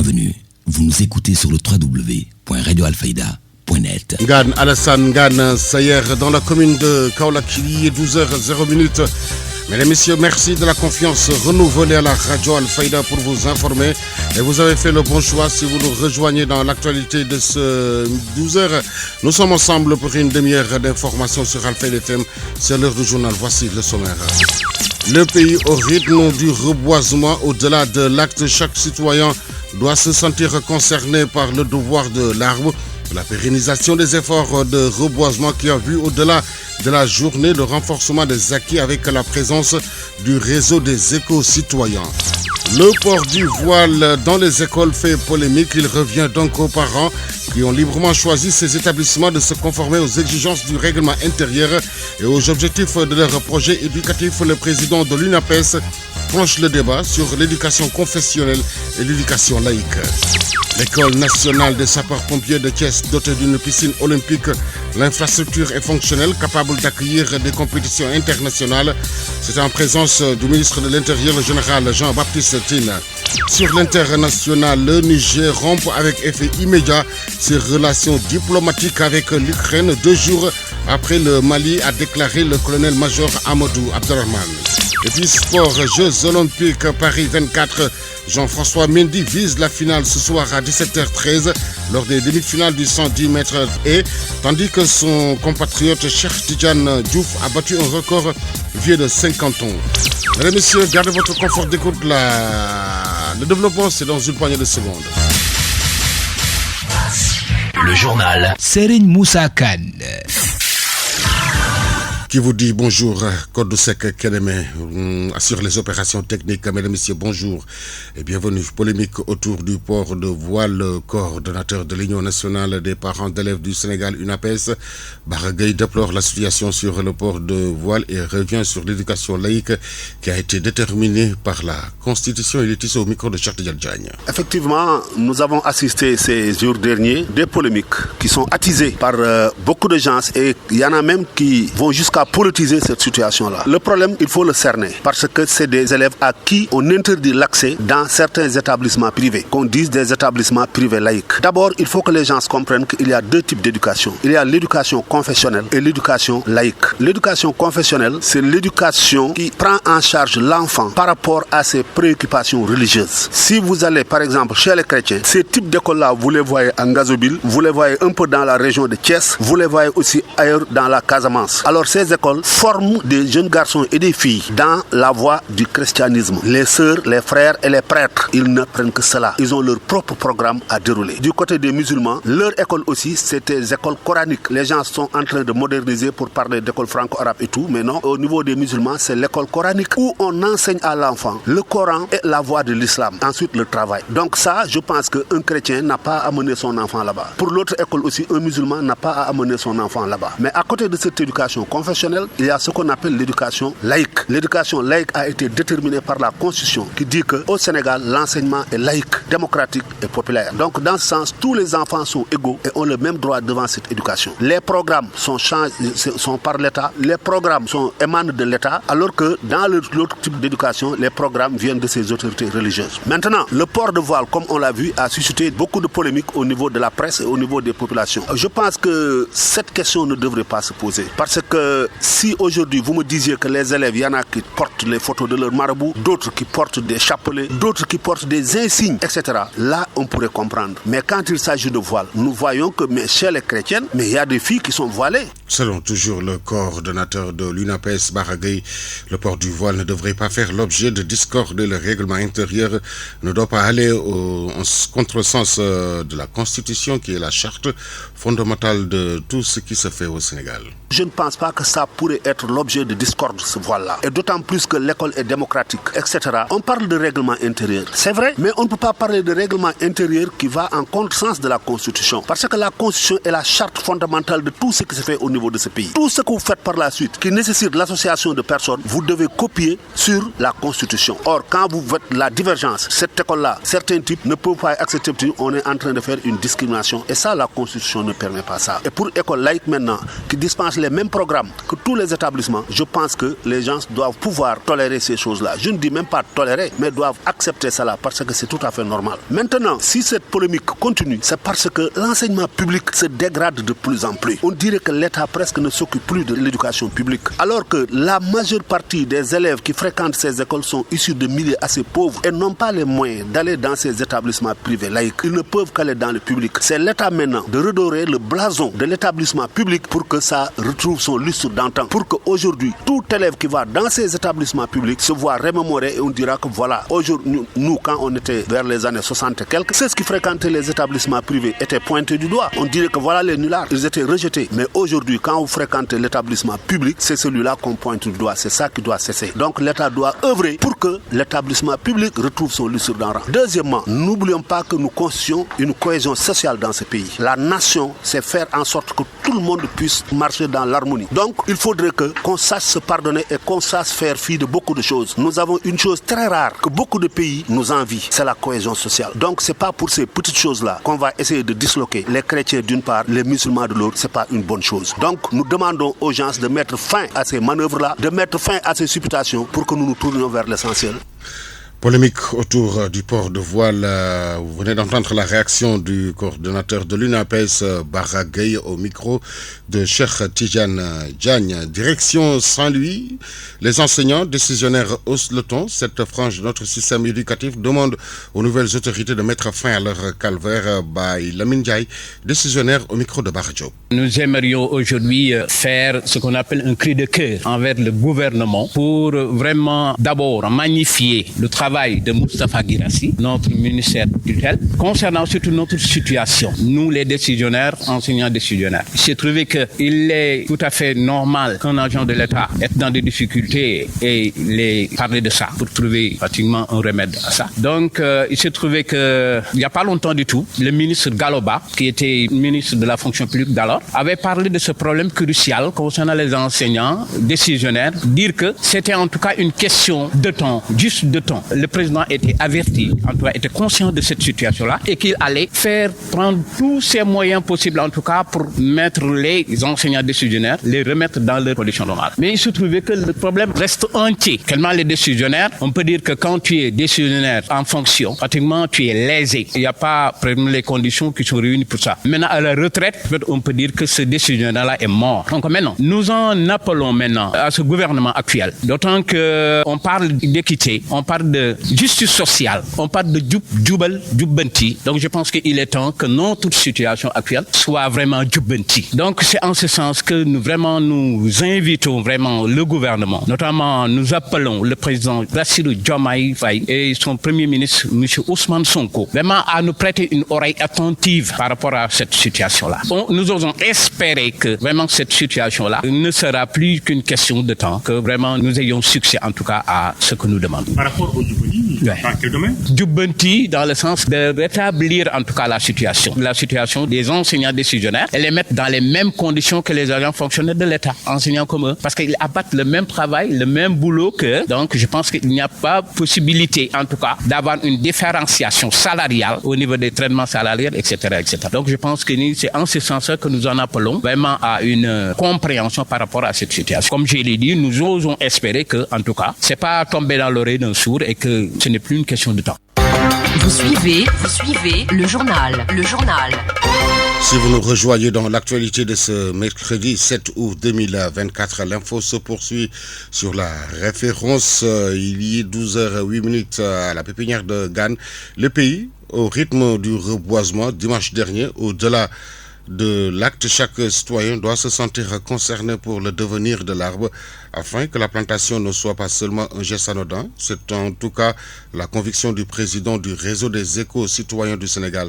Bienvenue, vous nous écoutez sur le www.radioalfayda.net. Ngane Alassane Ngane Sayer dans la commune de Kaolack, il est 12h00. Mesdames et messieurs, merci de la confiance renouvelée à la radio Al-Fayda pour vous informer. Et vous avez fait le bon choix si vous nous rejoignez dans l'actualité de ce 12h. Nous sommes ensemble pour une demi-heure d'information sur Al-Fayda FM. C'est l'heure du journal. Voici le sommaire. Le pays au rythme du reboisement. Au-delà de l'acte, chaque citoyen doit se sentir concerné par le devoir de l'arbre. La pérennisation des efforts de reboisement qui a vu au-delà de la journée le renforcement des acquis avec la présence du réseau des éco-citoyens. Le port du voile dans les écoles fait polémique. Il revient donc aux parents qui ont librement choisi ces établissements de se conformer aux exigences du règlement intérieur et aux objectifs de leur projet éducatif. Le président de l'UNAPES planche le débat sur l'éducation confessionnelle et l'éducation laïque. L'école nationale des sapeurs-pompiers de Thiès, dotée d'une piscine olympique, l'infrastructure est fonctionnelle, capable d'accueillir des compétitions internationales. C'est en présence du ministre de l'Intérieur, le général Jean-Baptiste Tine. Sur l'international, le Niger rompt avec effet immédiat ses relations diplomatiques avec l'Ukraine 2 jours après le Mali, a déclaré le colonel-major Amadou Abderrahman. Et puis sport, Jeux Olympiques Paris 24, Jean-François Mendy vise la finale ce soir à 17h13 lors des demi-finales du 110 mètres et tandis que son compatriote Cheikh Tidiane Diouf a battu un record vieux de 50 ans. Mesdames et messieurs, gardez votre confort d'écoute. Le développement, c'est dans une poignée de secondes. Le journal Serigne Moussa Kane. Qui vous dit bonjour, Kodoussek Keneme assure les opérations techniques. Mesdames et messieurs, bonjour et bienvenue. Polémique autour du port de voile. Le coordonnateur de l'Union nationale des parents d'élèves du Sénégal, UNAPES, Baragay, déplore la situation sur le port de voile et revient sur l'éducation laïque qui a été déterminée par la Constitution. Il est ici au micro de Cheikh Tidiane Diagne. Effectivement, nous avons assisté ces jours derniers des polémiques qui sont attisées par beaucoup de gens et il y en a même qui vont jusqu'à politiser cette situation-là. Le problème, il faut le cerner parce que c'est des élèves à qui on interdit l'accès dans certains établissements privés, qu'on dise des établissements privés laïques. D'abord, il faut que les gens comprennent qu'il y a deux types d'éducation. Il y a l'éducation confessionnelle et l'éducation laïque. L'éducation confessionnelle, c'est l'éducation qui prend en charge l'enfant par rapport à ses préoccupations religieuses. Si vous allez, par exemple, chez les chrétiens, ces types d'écoles-là, vous les voyez en Gazobil, vous les voyez un peu dans la région de Thiès, vous les voyez aussi ailleurs dans la Casamance. Alors, ces écoles forment des jeunes garçons et des filles dans la voie du christianisme. Les sœurs, les frères et les prêtres, ils ne prennent que cela. Ils ont leur propre programme à dérouler. Du côté des musulmans, leur école aussi, c'est des écoles coraniques. Les gens sont en train de moderniser pour parler d'école franco-arabe et tout, mais non, au niveau des musulmans, c'est l'école coranique où on enseigne à l'enfant le Coran et la voie de l'islam. Ensuite, le travail. Donc ça, je pense qu'un chrétien n'a pas à amener son enfant là-bas. Pour l'autre école aussi, un musulman n'a pas à amener son enfant là-bas. Mais à côté de cette éducation confessionnelle, il y a ce qu'on appelle l'éducation laïque. L'éducation laïque a été déterminée par la Constitution qui dit qu'au Sénégal, l'enseignement est laïque, démocratique et populaire. Donc dans ce sens, tous les enfants sont égaux et ont le même droit devant cette éducation. Les programmes sont par l'État, les programmes émanent de l'État, alors que dans l'autre type d'éducation, les programmes viennent de ces autorités religieuses. Maintenant, le port de voile, comme on l'a vu, a suscité beaucoup de polémiques au niveau de la presse et au niveau des populations. Je pense que cette question ne devrait pas se poser parce que si aujourd'hui vous me disiez que les élèves, il y en a qui portent les photos de leur marabout, d'autres qui portent des chapelets, d'autres qui portent des insignes, etc. Là, on pourrait comprendre. Mais quand il s'agit de voile, nous voyons que chez les chrétiennes, il y a des filles qui sont voilées. Selon toujours le coordonnateur de l'UNAPES, Baragay, le port du voile ne devrait pas faire l'objet de discorde. Le règlement intérieur ne doit pas aller en contresens de la Constitution qui est la charte fondamentale de tout ce qui se fait au Sénégal. Je ne pense pas que ça pourrait être l'objet de discorde, ce voile-là. Et d'autant plus que l'école est démocratique, etc. On parle de règlement intérieur. C'est vrai, mais on ne peut pas parler de règlement intérieur qui va en contresens de la Constitution. Parce que la Constitution est la charte fondamentale de tout ce qui se fait au niveau de ce pays. Tout ce que vous faites par la suite, qui nécessite l'association de personnes, vous devez copier sur la Constitution. Or, quand vous faites la divergence, cette école-là, certains types ne peuvent pas accepter, on est en train de faire une discrimination. Et ça, la Constitution ne permet pas ça. Et pour école laïque maintenant, qui dispense les mêmes programmes que tous les établissements, je pense que les gens doivent pouvoir tolérer ces choses-là. Je ne dis même pas tolérer, mais doivent accepter cela parce que c'est tout à fait normal. Maintenant, si cette polémique continue, c'est parce que l'enseignement public se dégrade de plus en plus. On dirait que l'État presque ne s'occupe plus de l'éducation publique. Alors que la majeure partie des élèves qui fréquentent ces écoles sont issus de milieux assez pauvres et n'ont pas les moyens d'aller dans ces établissements privés laïcs. Ils ne peuvent qu'aller dans le public. C'est l'État maintenant de redorer le blason de l'établissement public pour que ça retrouve son lustre d'antan. Pour qu'aujourd'hui, tout élève qui va dans ces établissements publics se voit remémorer et on dira que voilà, aujourd'hui, nous, quand on était vers les années 60 et quelques, ceux qui fréquentaient les établissements privés étaient pointés du doigt. On dirait que voilà les nullards, ils étaient rejetés. Mais aujourd'hui, quand vous fréquentez l'établissement public, c'est celui-là qu'on pointe du doigt. C'est ça qui doit cesser. Donc l'État doit œuvrer pour que l'établissement public retrouve son lustre d'antan. Deuxièmement, n'oublions pas que nous constituons une cohésion sociale dans ce pays. La nation, c'est faire en sorte que tout le monde puisse marcher dans l'harmonie. Donc, il faudrait qu'on sache se pardonner et qu'on sache faire fi de beaucoup de choses. Nous avons une chose très rare que beaucoup de pays nous envient, c'est la cohésion sociale. Donc, c'est pas pour ces petites choses-là qu'on va essayer de disloquer les chrétiens d'une part, les musulmans de l'autre. C'est pas une bonne chose. Donc, nous demandons aux gens de mettre fin à ces manœuvres-là, de mettre fin à ces supputations pour que nous nous tournions vers l'essentiel. Polémique autour du port de voile. Vous venez d'entendre la réaction du coordonnateur de l'UNAPES, Bara Gueye, au micro de Cheikh Tidjane Diagne. Direction Saint-Louis. Les enseignants décisionnaires haussent le ton. Cette frange de notre système éducatif demande aux nouvelles autorités de mettre fin à leur calvaire. By Lamine Ndiaye, décisionnaire au micro de Bara Diop. Nous aimerions aujourd'hui faire ce qu'on appelle un cri de cœur envers le gouvernement pour vraiment d'abord magnifier le travail de Moustapha Guirassy, notre ministère tutelle, concernant surtout notre situation. Nous, les décisionnaires, enseignants décisionnaires. Il s'est trouvé qu'il est tout à fait normal qu'un agent de l'État ait dans des difficultés et les parler de ça pour trouver pratiquement un remède à ça. Donc, il s'est trouvé qu'il n'y a pas longtemps du tout, le ministre Galoba, qui était ministre de la fonction publique d'alors, avait parlé de ce problème crucial concernant les enseignants décisionnaires, dire que c'était en tout cas une question de temps, juste de temps. Le président était averti, en tout cas était conscient de cette situation-là et qu'il allait faire prendre tous ses moyens possibles, en tout cas pour mettre les enseignants décisionnaires, les remettre dans leurs conditions normales. Mais il se trouvait que le problème reste entier. Tellement les décisionnaires, on peut dire que quand tu es décisionnaire en fonction, pratiquement tu es lésé. Il n'y a pas les conditions qui sont réunies pour ça. Maintenant, à la retraite, on peut dire que ce décisionnaire-là est mort. Donc maintenant, nous en appelons maintenant à ce gouvernement actuel. D'autant qu'on parle d'équité, on parle de justice sociale, on parle de djubal, djubbanti. Donc je pense qu'il est temps que notre situation actuelle soit vraiment djubbanti. Donc c'est en ce sens que nous invitons vraiment le gouvernement, notamment nous appelons le président Bassirou Diomaye Faye et son premier ministre, M. Ousmane Sonko, vraiment à nous prêter une oreille attentive par rapport à cette situation-là. Nous osons espérer que vraiment cette situation-là ne sera plus qu'une question de temps, que vraiment nous ayons succès en tout cas à ce que nous demandons. Par rapport au Djubbanti, dans quel domaine? Djubbanti, dans le sens de rétablir en tout cas la situation des enseignants décisionnaires et les mettre dans les mêmes conditions que les agents fonctionnaires de l'État, enseignants comme eux, parce qu'ils abattent le même travail, le même boulot qu'eux. Donc je pense qu'il n'y a pas possibilité en tout cas d'avoir une différenciation salariale au niveau des traitements salariés, etc., etc. Donc je pense que c'est en ce sens que nous en appelons vraiment à une compréhension par rapport à cette situation. Comme je l'ai dit, nous osons espérer que, en tout cas, c'est pas tombé dans l'oreille d'un sourd et que ce n'est plus une question de temps. Vous suivez le journal. Si vous nous rejoignez dans l'actualité de ce mercredi 7 août 2024, l'info se poursuit sur la référence. Il y est 12h08 à la pépinière de Gane. Le pays, au rythme du reboisement dimanche dernier, au-delà de l'acte, chaque citoyen doit se sentir concerné pour le devenir de l'arbre afin que la plantation ne soit pas seulement un geste anodin. C'est en tout cas la conviction du président du réseau des éco-citoyens du Sénégal,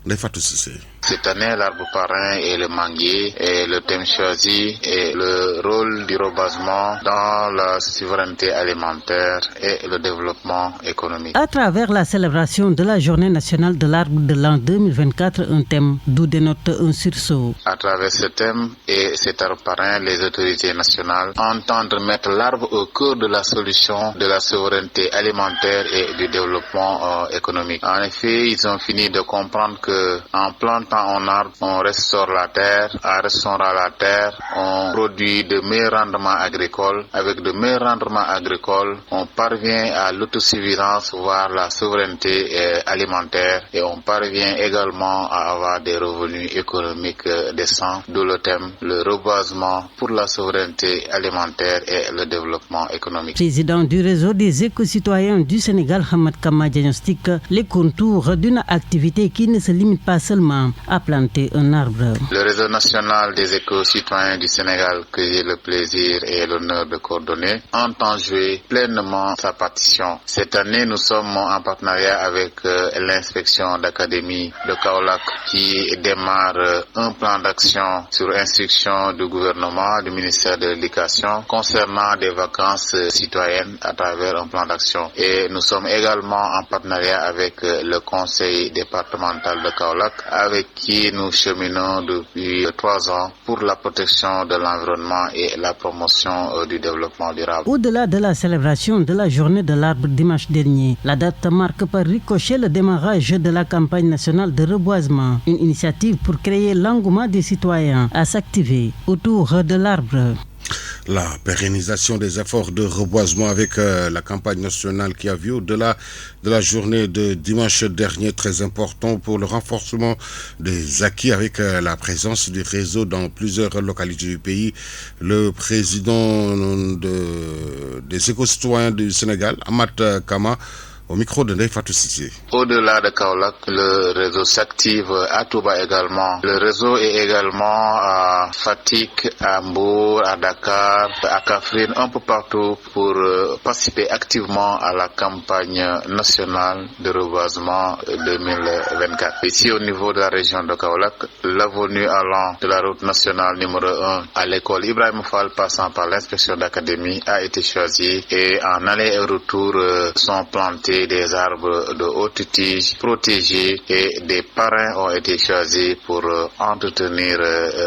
Nefatou Cissé. Cette année, l'arbre parrain et le manguier et le thème choisi est le rôle du reboisement dans la souveraineté alimentaire et le développement économique. À travers la célébration de la Journée nationale de l'arbre de l'an 2024, un thème d'où dénote un sursaut. À travers ce thème et cet arbre parrain, les autorités nationales entendent mettre l'arbre au cœur de la solution de la souveraineté alimentaire et du développement économique. En effet, ils ont fini de comprendre que en plantant plantant un arbre, on restaure la terre. En restaurant la terre, on produit de meilleurs rendements agricoles. Avec de meilleurs rendements agricoles, on parvient à l'autosuffisance, voire la souveraineté alimentaire, et on parvient également à avoir des revenus économiques décents, d'où le thème, le reboisement pour la souveraineté alimentaire et le développement économique. Président du réseau des éco-citoyens du Sénégal, Hamad Kama diagnostique les contours d'une activité qui ne se limite pas seulement à planter un arbre. Le réseau national des éco-citoyens du Sénégal, que j'ai le plaisir et l'honneur de coordonner, entend jouer pleinement sa partition. Cette année, nous sommes en partenariat avec l'inspection d'académie de Kaolack qui démarre un plan d'action sur instruction du gouvernement, du ministère de l'Éducation, concernant des vacances citoyennes à travers un plan d'action. Et nous sommes également en partenariat avec le conseil départemental de Kaolack, avec qui nous cheminons depuis 3 ans pour la protection de l'environnement et la promotion du développement durable. Au-delà de la célébration de la journée de l'arbre dimanche dernier, la date marque par ricochet le démarrage de la campagne nationale de reboisement, une initiative pour créer l'engouement des citoyens à s'activer autour de l'arbre. La pérennisation des efforts de reboisement avec la campagne nationale qui a vu au-delà de la journée de dimanche dernier, très important pour le renforcement des acquis avec la présence du réseau dans plusieurs localités du pays. Le président des éco-citoyens du Sénégal, Hamad Kama, au micro de Ndeye Fatou Cissé. Au-delà de Kaolack, le réseau s'active à Touba également. Le réseau est également à Fatick, à Mbour, à Dakar, à Kaffrine, un peu partout pour participer activement à la campagne nationale de reboisement 2024. Ici au niveau de la région de Kaolack, l'avenue allant de la route nationale numéro 1 à l'école Ibrahima Fall passant par l'inspection d'académie a été choisie et en aller et retour sont plantés des arbres de haute tige protégés et des parrains ont été choisis pour entretenir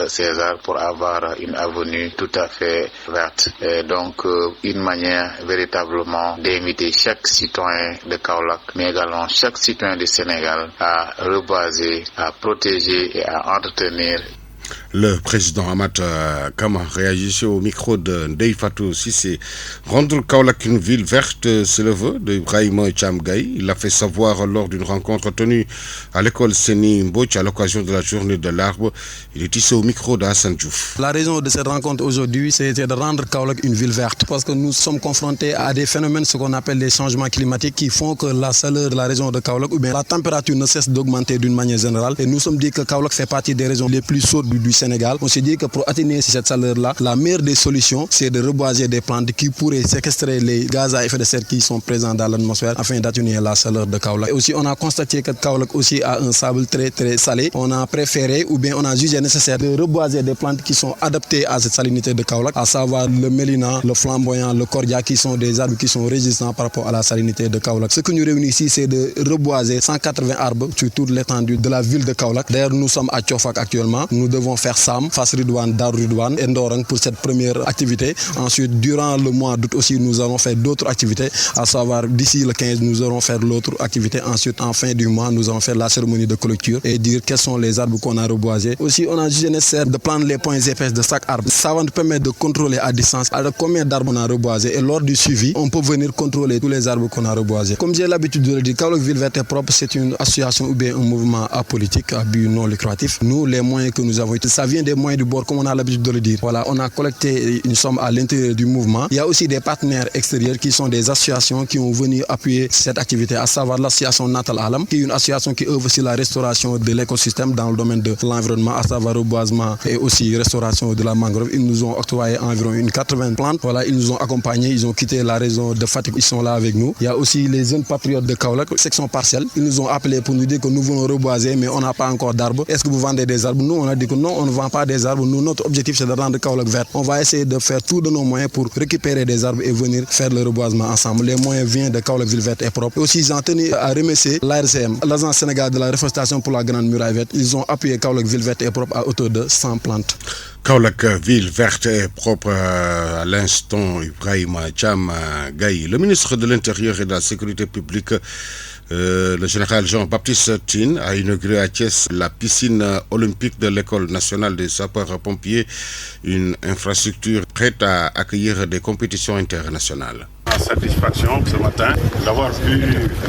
ces arbres pour avoir une avenue tout à fait verte. Et donc une manière véritablement d'inviter chaque citoyen de Kaolack, mais également chaque citoyen du Sénégal à reboiser, à protéger et à entretenir. Le président Hamad Kama réagissait au micro de Ndeye Fatou Cissé. Rendre Kaolack une ville verte, c'est le vœu d'Ibrahima Thiam Gaye. Il l'a fait savoir lors d'une rencontre tenue à l'école Seni Mbodj à l'occasion de la journée de l'arbre. Il est ici au micro d'Hassan Diouf. La raison de cette rencontre aujourd'hui, c'était de rendre Kaolack une ville verte. Parce que nous sommes confrontés à des phénomènes, ce qu'on appelle les changements climatiques, qui font que la chaleur de la région de Kaolack, ou bien la température ne cesse d'augmenter d'une manière générale. Et nous sommes dit que Kaolack fait partie des régions les plus chaudes du Sénégal. On s'est dit que pour atténuer cette chaleur-là, la meilleure des solutions, c'est de reboiser des plantes qui pourraient séquestrer les gaz à effet de serre qui sont présents dans l'atmosphère afin d'atténuer la chaleur de Kaolack. Et aussi, on a constaté que Kaolack aussi a un sable très très salé. On a préféré ou bien on a jugé nécessaire de reboiser des plantes qui sont adaptées à cette salinité de Kaolack, à savoir le mélina, le flamboyant, le cordia, qui sont des arbres qui sont résistants par rapport à la salinité de Kaolack. Ce que nous réunit ici, c'est de reboiser 180 arbres sur toute l'étendue de la ville de Kaolack. D'ailleurs, nous sommes à Tiofak actuellement. Nous devons faire Sam, Fass Ridouane, Dar Ridouane et Ndorong pour cette première activité. Ensuite, durant le mois d'août aussi, nous allons faire d'autres activités, à savoir d'ici le 15, nous allons faire l'autre activité. Ensuite, en fin du mois, nous allons faire la cérémonie de clôture et dire quels sont les arbres qu'on a reboisés. Aussi, on a jugé nécessaire de prendre les points épais de chaque arbre. Ça va nous permettre de contrôler à distance avec combien d'arbres on a reboisés. Et lors du suivi, on peut venir contrôler tous les arbres qu'on a reboisés. Comme j'ai l'habitude de le dire, Kaolack Ville Verte et Propre, c'est une association ou bien un mouvement apolitique à but non lucratif. Nous, les moyens que nous avons, ça vient des moyens du bord, comme on a l'habitude de le dire. Voilà, on a collecté une somme à l'intérieur du mouvement. Il y a aussi des partenaires extérieurs qui sont des associations qui ont venu appuyer cette activité, à savoir l'association Natal Alam, qui est une association qui œuvre sur la restauration de l'écosystème dans le domaine de l'environnement, à savoir reboisement et aussi restauration de la mangrove. Ils nous ont octroyé environ une 80 plantes. Voilà, ils nous ont accompagnés, ils ont quitté la région de Fatick, ils sont là avec nous. Il y a aussi les jeunes patriotes de Kaolack, section partielle. Ils nous ont appelés pour nous dire que nous voulons reboiser, mais on n'a pas encore d'arbres. Est-ce que vous vendez des arbres? Nous, on a dit que non, on ne vend pas des arbres. Nous, notre objectif, c'est de rendre Kaolack verte. On va essayer de faire tout de nos moyens pour récupérer des arbres et venir faire le reboisement ensemble. Les moyens viennent de Kaolack Ville Verte et Propre. Et aussi, j'en tenais à remercier l'ARCM, l'Agence sénégalaise de la reforestation pour la Grande Muraille Verte. Ils ont appuyé Kaolack Ville Verte et Propre à hauteur de 100 plantes. Kaolack Ville Verte et Propre, à l'instant, Ibrahima Thiam Gaye. Le ministre de l'Intérieur et de la Sécurité publique Le général Jean-Baptiste Tine a inauguré à Thiès la piscine olympique de l'École nationale des sapeurs-pompiers, une infrastructure prête à accueillir des compétitions internationales. Satisfaction ce matin d'avoir pu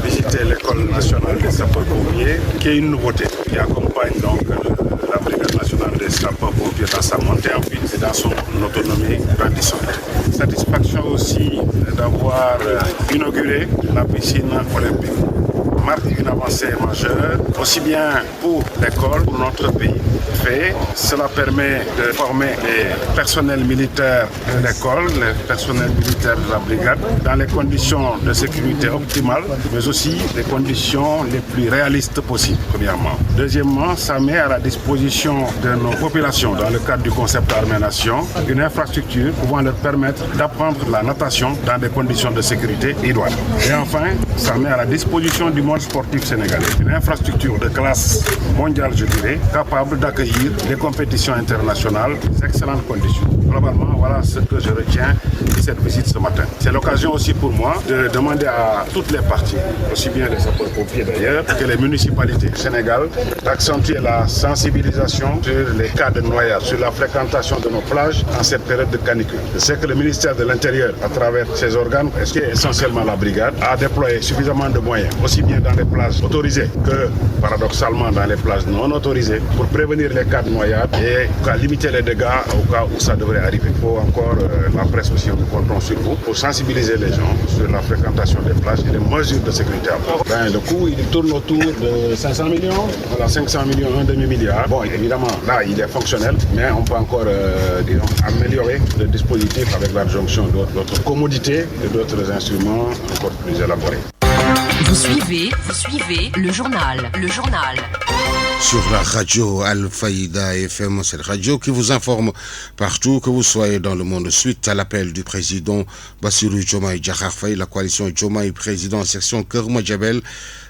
visiter l'École nationale des sapeurs-pompiers, qui est une nouveauté, qui accompagne donc la Brigade nationale des sapeurs-pompiers dans sa montée en puissance et dans son autonomie grandissante. Satisfaction aussi d'avoir inauguré la piscine olympique. Marque une avancée majeure, aussi bien pour l'école, pour notre pays. Cela permet de former les personnels militaires de l'école, les personnels militaires de la brigade, dans les conditions de sécurité optimales, mais aussi les conditions les plus réalistes possibles, premièrement. Deuxièmement, ça met à la disposition de nos populations, dans le cadre du concept Armée-Nation, une infrastructure pouvant leur permettre d'apprendre la natation dans des conditions de sécurité idoines. Et enfin, ça met à la disposition du monde sportif sénégalais une infrastructure de classe mondiale, je dirais, capable d'accueillir des compétitions internationales, d'excellentes conditions. Globalement, voilà ce que je retiens de cette visite ce matin. C'est l'occasion aussi pour moi de demander à toutes les parties, aussi bien les sapeurs-pompiers d'ailleurs, que les municipalités du Sénégal, d'accentuer la sensibilisation sur les cas de noyade, sur la fréquentation de nos plages en cette période de canicule. Je sais que le ministère de l'Intérieur, à travers ses organes, qui est essentiellement la brigade, a déployé suffisamment de moyens, aussi bien dans les plages autorisées que, paradoxalement, dans les plages non autorisées, pour prévenir les cas de noyade et limiter les dégâts au cas où ça devrait arriver. Il faut encore, la presse aussi, nous comptons sur vous pour sensibiliser les gens sur la fréquentation des plages et les mesures de sécurité à prendre. Le coût, il tourne autour de 500 millions, voilà, 500 millions, un demi-milliard. Bon, évidemment, là, il est fonctionnel, mais on peut encore, améliorer le dispositif avec l'adjonction d'autres commodités et d'autres instruments encore plus élaborés. Vous suivez le journal. Sur la radio Al-Faïda FM, cette radio qui vous informe partout que vous soyez dans le monde. Suite à l'appel du président Bassirou Diomaye Diakhar Faye, la coalition Diomaye président section Keur Madiabel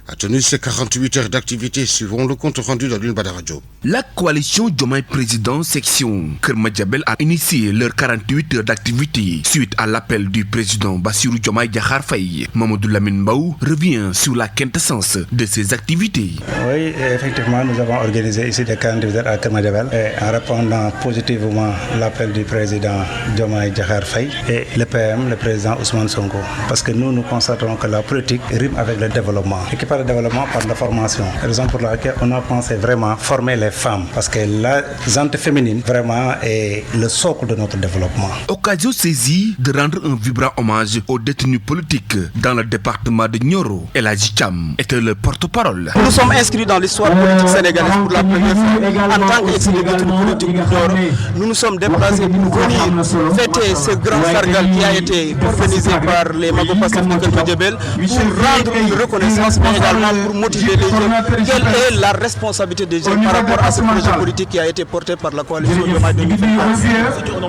a tenu ses 48 heures d'activité. Suivant le compte rendu dans l'une Radio. La coalition Diomaye président section Keur Madiabel a initié leurs 48 heures d'activité suite à l'appel du président Bassirou Diomaye Diakhar Faye. Mamadou Lamine Mbaou revient sur la quintessence de ces activités. Oui, effectivement, nous avons organisé ici des 48 heures à Keur Madiabel en répondant positivement à l'appel du président Diomaye Diakhar Faye et le PM, le président Ousmane Sonko. Parce que nous constatons que la politique rime avec le développement. Le développement par la formation. Raison pour laquelle on a pensé vraiment former les femmes. Parce que la gente féminine vraiment est le socle de notre développement. Occasion saisie de rendre un vibrant hommage aux détenus politiques dans le département de Nioro. El Hadji Thiam était le porte-parole. Nous sommes inscrits dans l'histoire politique sénégalaise pour la première fois. En tant qu'exilés détenus politiques de Nioro, nous nous sommes déplacés pour venir fêter ce grand sargal qui a été organisé par les Mago-Pastef de Keur Madiabel pour rendre une reconnaissance, mais également pour motiver les jeunes. Quelle est la responsabilité des jeunes par rapport à ce projet politique qui a été porté par la coalition Diomaye 2024 au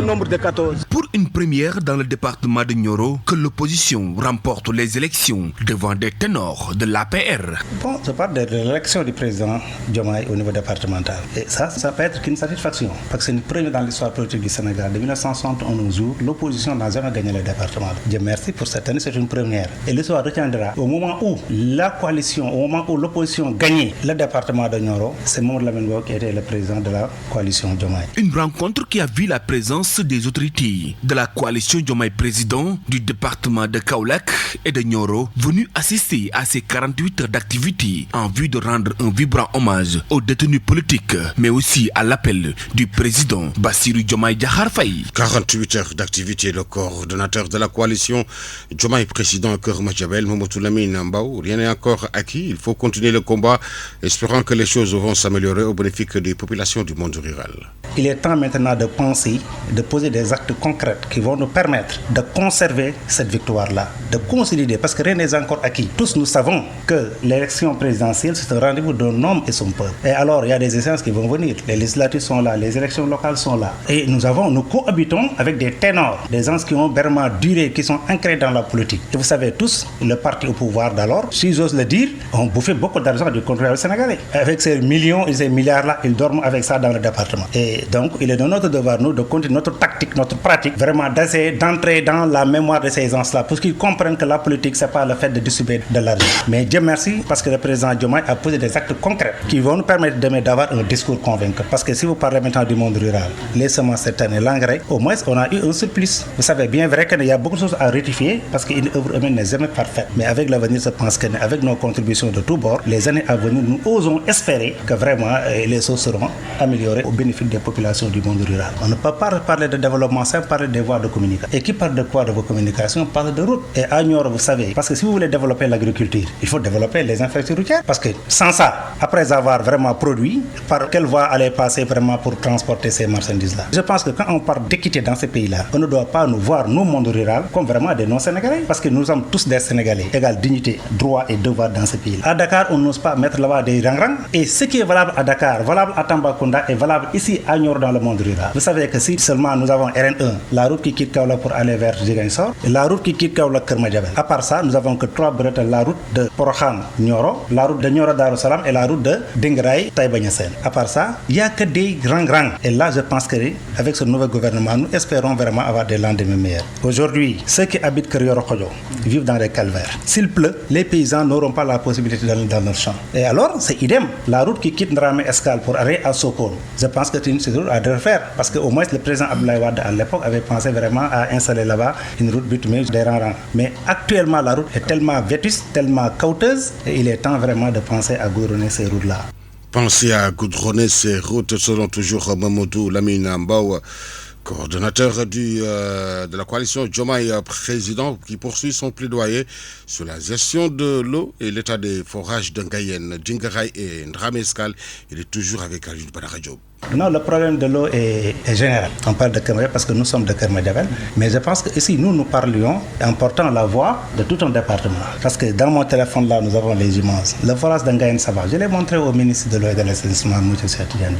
nombre de 14. Pour une première dans le département de Nioro, que l'opposition remporte les élections devant des ténors de l'APR. Bon, je parle de l'élection du président Diomaye au niveau départemental. Et ça peut être qu'une satisfaction. Parce que c'est une première dans l'histoire politique du Sénégal. De 1960 à nos jours, l'opposition n'a jamais gagné le département. Dieu merci pour cette année, c'est une première. Et l'histoire retiendra au moment où la coalition, au moment où l'opposition gagnait le département de Nioro, c'est Mamadou Lamine Mbaou qui était le président de la coalition Diomaye. Une rencontre qui a vu la présence des autorités de la coalition Diomaye président du département de Kaolack et de Nioro venus assister à ces 48 heures d'activité en vue de rendre un vibrant hommage aux détenus politiques, mais aussi à l'appel du président Bassirou Diomaye Diakhar Faye. 48 heures d'activité, le coordonnateur de la coalition Diomaye président Keur Madiabel, Mamadou Lamine Mbaou. Rien n'est encore acquis, il faut continuer le combat, espérant que les choses vont s'améliorer au bénéfice des populations du monde rural. Il est temps maintenant de penser, de poser des actes concrets qui vont nous permettre de conserver cette victoire-là, de consolider, parce que rien n'est encore acquis. Tous nous savons que l'élection présidentielle, c'est un rendez-vous d'un homme et son peuple. Et alors, il y a des échéances qui vont venir. Les législatives sont là, les élections locales sont là. Et nous cohabitons avec des ténors, des gens qui ont vraiment duré, qui sont ancrés dans la politique. Et vous savez tous le parti au pouvoir d'alors, si j'ose le dire, ont bouffé beaucoup d'argent du contribuable sénégalais. Avec ces millions et ces milliards-là, ils dorment avec ça dans le département. Et donc, il est de notre devoir, nous, de continuer notre tactique, notre pratique, vraiment d'essayer d'entrer dans la mémoire de ces gens-là, pour qu'ils comprennent que la politique, c'est pas le fait de distribuer de l'argent. Mais Dieu merci, parce que le président Diomaye a posé des actes concrets qui vont nous permettre demain d'avoir un discours convaincant. Parce que si vous parlez maintenant du monde rural, les semences cette année, l'engrais, au moins, on a eu un surplus. Vous savez bien vrai qu'il y a beaucoup de choses à rectifier, parce qu'une œuvre humaine n'est jamais parfaite. Mais avec l'avenir, je pense qu'avec nos contributions de tous bords, les années à venir, nous osons espérer que vraiment les choses seront améliorées au bénéfice des populations du monde rural. On ne peut pas parler de développement sans parler des voies de communication. Et qui parle de quoi de vos communications parle de route. Et à Nioro, vous savez, parce que si vous voulez développer l'agriculture, il faut développer les infrastructures routières. Parce que sans ça, après avoir vraiment produit, par quelle voie aller passer vraiment pour transporter ces marchandises-là? Je pense que quand on parle d'équité dans ces pays-là, on ne doit pas nous voir, nous, monde rural, comme vraiment des non-sénégalais. Parce que nous sommes tous des Sénégalais, égale dignité, droit et devoir dans ces pays-là. À Dakar, on n'ose pas mettre là-bas des rangs. Et ce qui est valable à Dakar, valable à Tambacounda, est valable ici à Nioro dans le monde rural. Vous savez que si seulement nous avons RN1, la route qui quitte Kaolack pour aller vers Ziguinchor, et la route qui quitte Kaolack Keur Madiabel. À part ça, nous avons que 3 bretelles, la route de Porokhane Nioro, la route de Nioro Darou Salam et la route de Dingraï Taïba Niassène. À part ça, il n'y a que des rangs. Et là, je pense qu'avec ce nouveau gouvernement, nous espérons vraiment avoir des lendemains meilleurs. Aujourd'hui, ceux qui habitent Keur Yoro Khodio vivent dans des calvaires. S'il pleut, les paysans n'auront pas la possibilité d'aller dans leur champ. Et alors, c'est idem. La route qui quitte Ndramé Escale pour aller à Sokone, je pense que c'est une route à refaire. Parce qu'au moins, le président Abdoulaye Wade à l'époque avait pensé vraiment à installer là-bas une route bitumée des rangs. Mais actuellement, la route est tellement vétuste, tellement coûteuse, et il est temps vraiment de penser à goudronner ces routes-là. Penser à goudronner ces routes selon toujours Mamadou Lamine Mbao, coordonnateur de la coalition Diomaye président, qui poursuit son plaidoyer sur la gestion de l'eau et l'état des forages d'Ngayen, Djingaray et Ndramé Escale. Il est toujours avec Alioune Badara Diop. Non, le problème de l'eau est général. On parle de Keur Madiabel parce que nous sommes de Keur Madiabel. Mais je pense que ici, nous parlions en portant la voix de tout un département. Parce que dans mon téléphone, là, nous avons les images. Le forage d'Ngayen, ça va. Je l'ai montré au ministre de l'eau et de l'assainissement, M. Tidiane.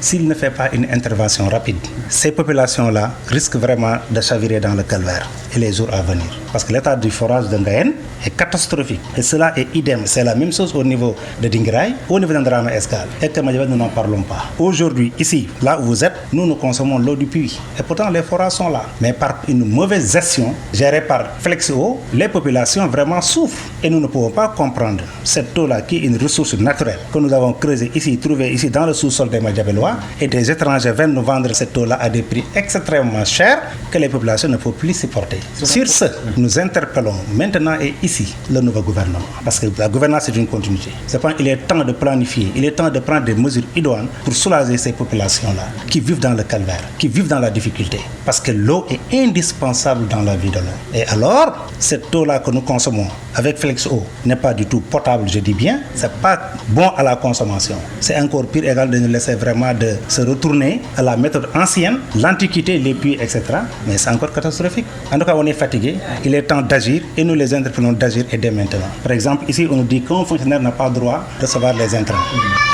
S'il ne fait pas une intervention rapide, ces populations-là risquent vraiment de chavirer dans le calvaire et les jours à venir. Parce que l'état du forage d'Ngayen est catastrophique. Et cela est idem. C'est la même chose au niveau de Dingraï, au niveau de Ndramé Escale. Et Keur Madiabel, nous n'en parlons pas. Aujourd'hui, ici, là où vous êtes, nous consommons l'eau du puits. Et pourtant, les forages sont là. Mais par une mauvaise gestion, gérée par Flexio, les populations vraiment souffrent. Et nous ne pouvons pas comprendre cette eau-là, qui est une ressource naturelle, que nous avons creusée ici, trouvée ici dans le sous-sol des Madiabelois, et des étrangers viennent nous vendre cette eau-là à des prix extrêmement chers que les populations ne peuvent plus supporter. Sur ce, nous interpellons maintenant et ici le nouveau gouvernement. Parce que la gouvernance, c'est une continuité. Il est temps de planifier, il est temps de prendre des mesures idoines pour soulager ces populations-là qui vivent dans le calvaire, qui vivent dans la difficulté. Parce que l'eau est indispensable dans la vie de l'homme. Et alors, cette eau-là que nous consommons avec Flexo n'est pas du tout potable, je dis bien. C'est pas bon à la consommation. C'est encore pire égal de nous laisser vraiment de se retourner à la méthode ancienne, l'antiquité, les puits, etc. Mais c'est encore catastrophique. En tout cas, on est fatigué. Il est temps d'agir et nous les entreprenons d'agir et dès maintenant. Par exemple, ici, on nous dit qu'un fonctionnaire n'a pas le droit de recevoir les intrants.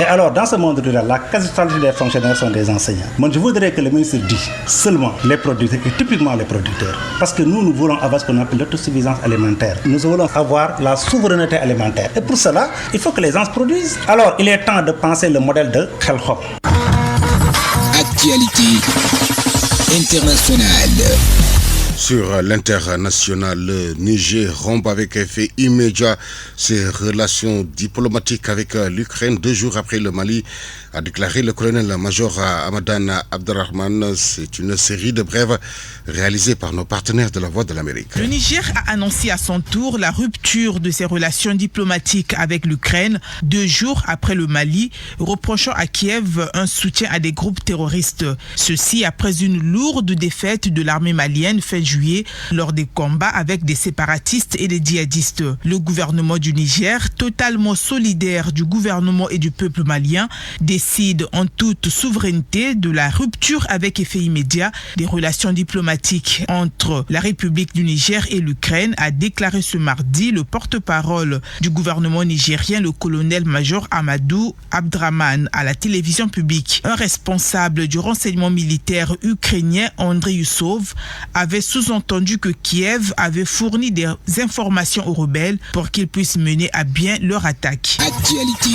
Et alors, dans ce monde rural, la quasi-totalité des fonctionnaires sont des enseignants. Moi, je voudrais que le ministre dise seulement les producteurs et typiquement les producteurs. Parce que nous voulons avoir ce qu'on appelle l'autosuffisance alimentaire. Nous voulons avoir la souveraineté alimentaire. Et pour cela, il faut que les gens produisent. Alors, il est temps de penser le modèle de Khelkhop. Actualité internationale. Sur l'international, le Niger rompt avec effet immédiat ses relations diplomatiques avec l'Ukraine 2 jours après le Mali, a déclaré le colonel-major Hamadan Abderrahman. C'est une série de brèves réalisées par nos partenaires de la Voix de l'Amérique. Le Niger a annoncé à son tour la rupture de ses relations diplomatiques avec l'Ukraine 2 jours après le Mali, reprochant à Kiev un soutien à des groupes terroristes. Ceci après une lourde défaite de l'armée malienne fin juillet lors des combats avec des séparatistes et des djihadistes. Le gouvernement du Niger, totalement solidaire du gouvernement et du peuple malien, décide en toute souveraineté de la rupture avec effet immédiat des relations diplomatiques entre la République du Niger et l'Ukraine, a déclaré ce mardi le porte-parole du gouvernement nigérien, le colonel-major Amadou Abdrahman, à la télévision publique. Un responsable du renseignement militaire ukrainien, Andrei Yussov, avait soutenu sous-entendu que Kiev avait fourni des informations aux rebelles pour qu'ils puissent mener à bien leur attaque. Actualité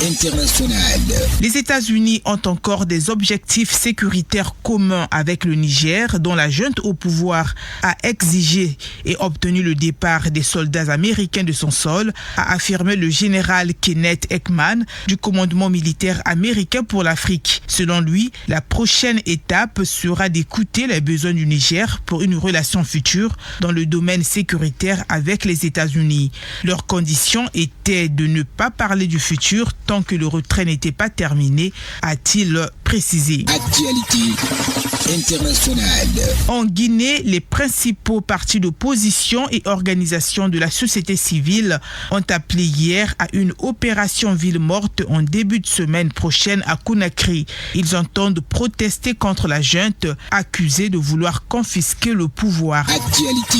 internationale. Les États-Unis ont encore des objectifs sécuritaires communs avec le Niger, dont la junte au pouvoir a exigé et obtenu le départ des soldats américains de son sol, a affirmé le général Kenneth Ekman du commandement militaire américain pour l'Afrique. Selon lui, la prochaine étape sera d'écouter les besoins du Niger pour une relation future dans le domaine sécuritaire avec les États-Unis. Leur condition était de ne pas parler du futur tant que le retrait n'était pas terminé, a-t-il précisé. Actualité internationale. En Guinée, les principaux partis d'opposition et organisations de la société civile ont appelé hier à une opération ville morte en début de semaine prochaine à Conakry. Ils entendent protester contre la junte accusée de vouloir confisquer le pouvoir. Actualité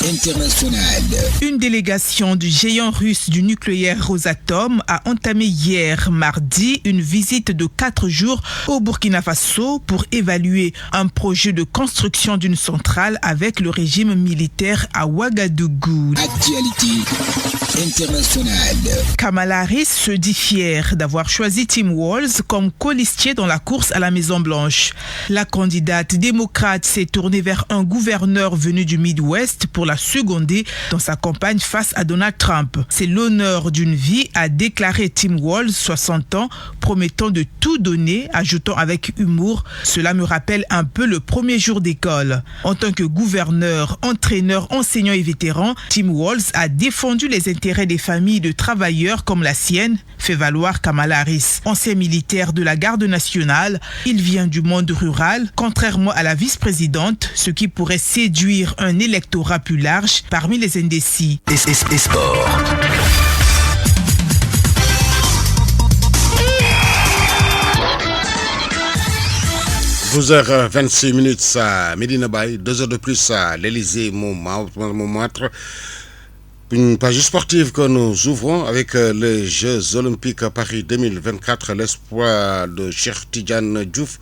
internationale. Une délégation du géant russe du nucléaire Rosatom a entamé hier mardi une visite de 4 jours au Burkina Faso pour évaluer un projet de construction d'une centrale avec le régime militaire à Ouagadougou. Actualité internationale. Kamala Harris se dit fière d'avoir choisi Tim Walz comme colistier dans la course à la Maison-Blanche. La candidate démocrate s'est tournée vers un gouverneur venu du Midwest pour la seconder dans sa campagne face à Donald Trump. C'est l'honneur d'une vie, a déclaré Tim Walz, 60 ans, promettant de tout donner, ajoutant avec humour « Cela me rappelle un peu le premier jour d'école ». En tant que gouverneur, entraîneur, enseignant et vétéran, Tim Walz a défendu les intérêts des familles de travailleurs comme la sienne, fait valoir Kamala Harris. Ancien militaire de la garde nationale, il vient du monde rural, contrairement à la vice-présidente, ce qui pourrait séduire un électorat plus large parmi les indécis. Et sport. – 12h26 à Medina Bay, 2 heures de plus à l'Élysée Montmartre. Une page sportive que nous ouvrons avec les Jeux Olympiques à Paris 2024. L'espoir de Cheikh Tidiane Diouf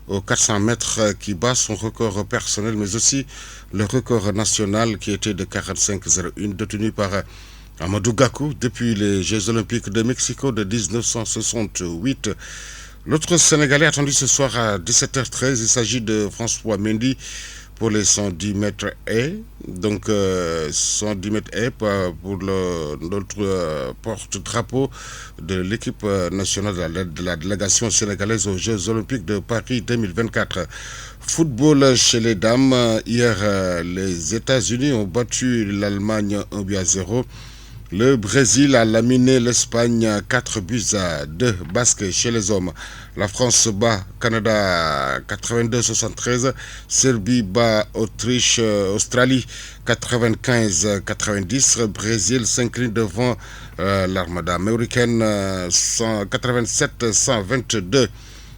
aux 400 mètres qui bat son record personnel, mais aussi le record national qui était de 45,01 détenu par Amadou Gakou depuis les Jeux Olympiques de Mexico de 1968. L'autre Sénégalais attendu ce soir à 17h13, il s'agit de François Mendy pour les 110 mètres haies. Donc 110 mètres haies pour notre porte-drapeau de l'équipe nationale de la délégation sénégalaise aux Jeux Olympiques de Paris 2024. Football chez les dames, hier les États-Unis ont battu l'Allemagne 1-0. Le Brésil a laminé l'Espagne 4-2. Basque chez les hommes. La France bat Canada 82-73. Serbie bat Australie 95-90. Brésil s'incline devant l'armada américaine 187-122.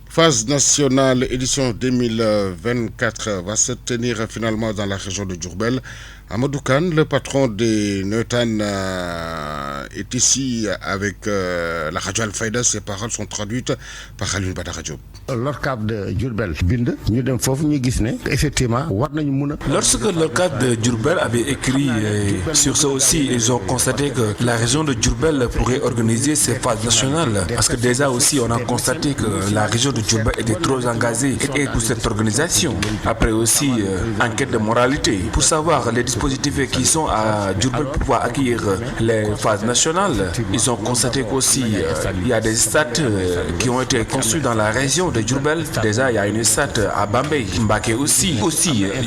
Phase nationale édition 2024 va se tenir finalement dans la région de Diourbel. Amadou Kane, le patron des Neutan, est ici avec la radio Al-Fayda. Ses paroles sont traduites par Alioune Badara Diop. L'ORCAV de Diourbel bind ñu dem foofu ñu gis ne effectivement war nañu mun a. Lorsque l'ORCAV de Diourbel avait écrit sur ça aussi, ils ont constaté que la région de Diourbel pourrait organiser ces phases nationales, parce que déjà aussi on a constaté que la région de Diourbel était trop engagée et pour cette organisation. Après aussi enquête de moralité pour savoir les dispositifs qui sont à Diourbel pour pouvoir accueillir les phases nationales. Ils ont constaté qu'aussi il y a des stades qui ont été construits dans la région de Diourbel. Déjà il y a une stade à Bambey, Mbaké aussi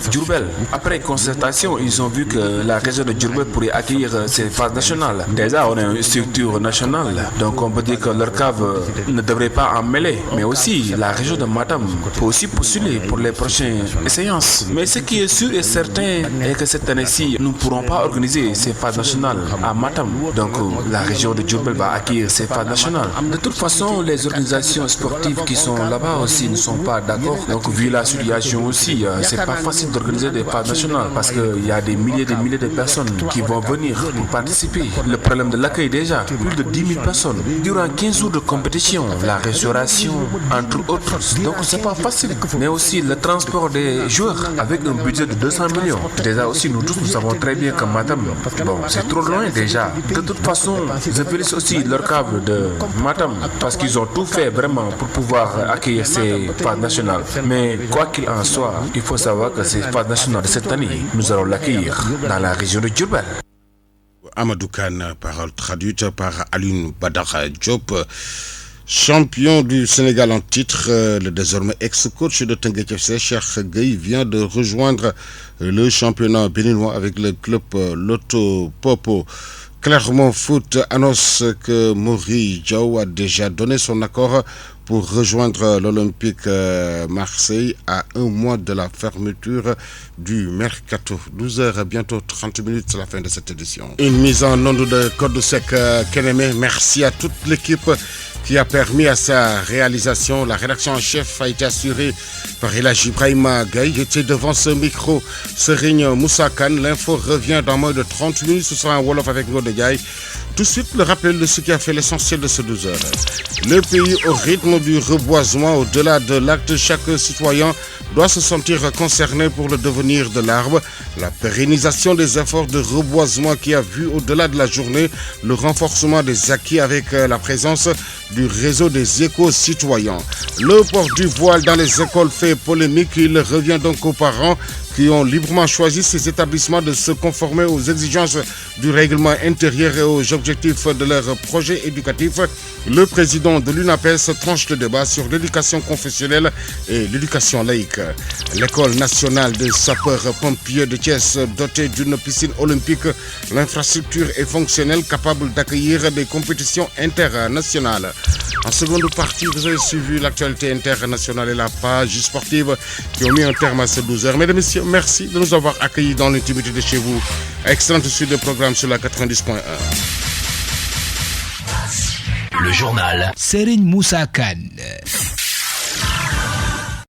Diourbel. Après concertation, ils ont vu que la région de Diourbel pourrait accueillir ces phases nationales. Déjà on a une structure nationale, donc on peut dire que leur cave ne devrait pas en mêler, mais aussi la région de Matam peut aussi postuler pour les prochaines séances. Mais ce qui est sûr et certain est que cette année-ci, nous ne pourrons pas organiser ces phases nationales à Matam. Donc la région de Diourbel va accueillir ces phases nationales. De toute façon, les organisations sportives qui sont là-bas aussi ne sont pas d'accord. Donc vu la situation aussi, c'est pas facile d'organiser des phases nationales parce qu'il y a des milliers de personnes qui vont venir pour participer. Le problème de l'accueil déjà, plus de 10 000 personnes. Durant 15 jours de compétition, la restauration, entre autres. Donc c'est pas facile. Mais aussi le transport des joueurs avec un budget de 200 millions. Déjà aussi, nous tous, nous savons très bien que Matam, bon, c'est trop loin déjà. De toute façon, je félicite aussi leur cadre de Matam parce qu'ils ont tout fait vraiment pour pouvoir accueillir ces phases nationales. Mais quoi qu'il en soit, il faut savoir que ces phases nationales de cette année, nous allons l'accueillir dans la région de Diourbel. Amadou Kane, parole traduite par Alioune Badara Diop. Champion du Sénégal en titre, le désormais ex-coach de Teungueth FC, Cheikh Gueye, vient de rejoindre le championnat béninois avec le club Loto Popo. Clermont Foot annonce que Maury Diaw a déjà donné son accord pour rejoindre l'Olympique Marseille à un mois de la fermeture du Mercato. 12h, bientôt 30 minutes, c'est la fin de cette édition. Une mise en onde de Code Sec Kenemé. Merci à toute l'équipe qui a permis à sa réalisation. La rédaction en chef a été assurée par Elhadji Ibrahima Gaye. J'étais devant ce micro, Serigne Moussa Kane. L'info revient dans moins de 30 minutes. Ce sera un Wolof avec Ngoné Ndiaye. Tout de suite, le rappel de ce qui a fait l'essentiel de ce 12 heures. Le pays au rythme du reboisement, au-delà de l'acte, chaque citoyen doit se sentir concerné pour le devenir de l'arbre. La pérennisation des efforts de reboisement qui a vu, au-delà de la journée, le renforcement des acquis avec la présence du réseau des éco-citoyens. Le port du voile dans les écoles fait polémique. Il revient donc aux parents qui ont librement choisi ces établissements de se conformer aux exigences du règlement intérieur et aux objectifs de leur projet éducatif. Le président de l'UNAPES tranche le débat sur l'éducation confessionnelle et l'éducation laïque. L'école nationale des sapeurs-pompiers de Thiès, dotée d'une piscine olympique, l'infrastructure est fonctionnelle, capable d'accueillir des compétitions internationales. En seconde partie, vous avez suivi l'actualité internationale et la page sportive qui ont mis un terme à ces 12 heures. Mesdames et messieurs, merci de nous avoir accueillis dans l'intimité de chez vous. Excellente suite de programme sur la 90.1. Le journal Serigne Moussa Kane.